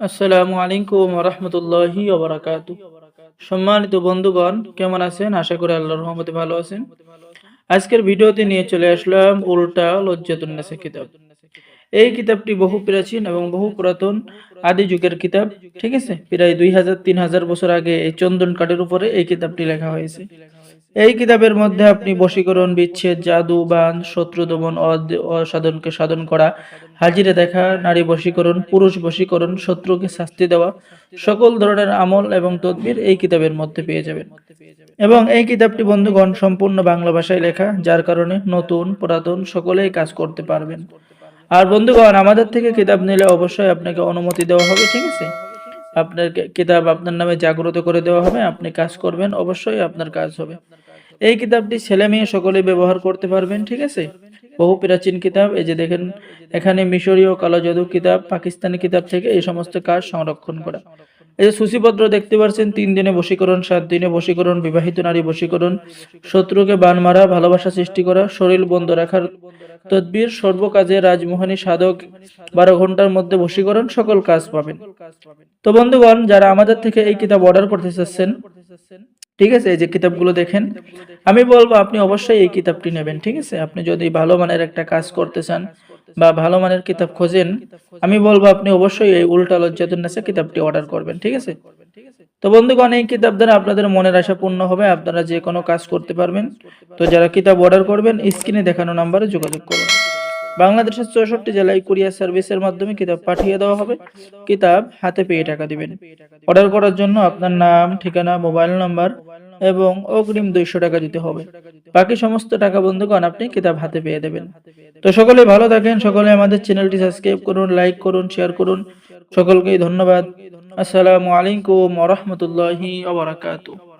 আসসালামু আলাইকুম ওয়া রাহমাতুল্লাহি ওয়া বারাকাতুহু। সম্মানিত বন্ধুগণ, কেমন আছেন? আশা করি আল্লাহর রহমতে ভালো আছেন। আজকের ভিডিওতে নিয়ে চলে আসলাম উল্টা লজ্জাতুন নেসা কিতাব। এই কিতাবটি বহু প্রাচীন এবং বহু পুরাতন আদি যুগের কিতাব। ঠিক আছে, প্রায় 2000-3000 বছর আগে এই চন্দন কাঠের উপরে এই কিতাবটি লেখা হয়েছে। এই কিতাবের মধ্যে আপনি বশীকরণ, বিচ্ছেদ, জাদু, বান, শত্রু দমন, অসাধনকে সাধন করা, হাজিরে দেখা, নারী বশীকরণ, পুরুষ বশীকরণ, শত্রুকে শাস্তি দেওয়া, সকল ধরনের আমল এবং তদবির এই কিতাবের মধ্যে পেয়ে যাবেন। এবং এই কিতাবটি বন্ধুগণ সম্পূর্ণ বাংলা ভাষায় লেখা, যার কারণে নতুন পুরাতন সকলেই কাজ করতে পারবেন। আর বন্ধুগণ, আমাদের থেকে কিতাব নিলে অবশ্যই আপনাকে অনুমতি দেওয়া হবে। ঠিক আছে, আপনার কিতাব আপনার নামে জাগ্রত করে দেওয়া হবে, আপনি কাজ করবেন, অবশ্যই আপনার কাজ হবে। এই কিতাবটি ছেলে মেয়ে সকলেই ব্যবহার করতে পারবেন। ঠিক আছে, বহু প্রাচীন কিতাব। এই যে দেখেন, এখানে মিশরীয় কালো জাদু কিতাব, পাকিস্তানি কিতাব থেকে এই সমস্ত কাজ সংরক্ষণ করা। এই যে সূচিপত্র দেখতে পাচ্ছেন, 3 দিনে বশীকরণ, 7 দিনে বশীকরণ, বিবাহিত নারী বশীকরণ, শত্রুকে বান মারা, ভালোবাসা সৃষ্টি করা, শরীর বন্ধ রাখার তদবির, সর্বকাজে রাজমোহনী সাধক, 12 ঘন্টার মধ্যে বশীকরণ, সকল কাজ পাবেন। তো বন্ধুগণ, যারা আমাদের থেকে এই কিতাব অর্ডার করতে চাচ্ছেন, ঠিক আছে, এই যে কিতাবগুলো দেখেন, আমি বলবো আপনি অবশ্যই এই কিতাবটি নেবেন। ঠিক আছে, আপনি যদি ভালো মানের একটা কাজ করতে চান বা ভালো মানের কিতাব খোঁজেন, আমি বলবো আপনি অবশ্যই এই উল্টা লজ্জাতুন নেসা কিতাবটি অর্ডার করবেন। ঠিক আছে, তো বন্ধুগণ, এই কিতাব দ্বারা আপনাদের মনের আশা পূর্ণ হবে, আপনারা যে কোনো কাজ করতে পারবেন। তো যারা কিতাব অর্ডার করবেন, স্ক্রিনে দেখানো নাম্বারে যোগাযোগ করুন। বাংলাদেশের 64 জেলায় কুরিয়ার সার্ভিসের মাধ্যমে কিতাব পাঠিয়ে দেওয়া হবে। কিতাব হাতে পেয়ে টাকা দিবেন। অর্ডার করার জন্য আপনার নাম, ঠিকানা, মোবাইল নাম্বার এবং অগ্রিম 200 টাকা দিতে হবে। বাকি সমস্ত টাকা বন্ধুগণ আপনি কিতাব হাতে পেয়ে দেবেন। তো সকলে ভালো থাকেন, সকলে আমাদের চ্যানেলটি সাবস্ক্রাইব করুন, লাইক করুন, শেয়ার করুন। সকলকেই ধন্যবাদ। আসসালামু আলাইকুম ওয়া রাহমাতুল্লাহি ওয়া বারাকাতুহু।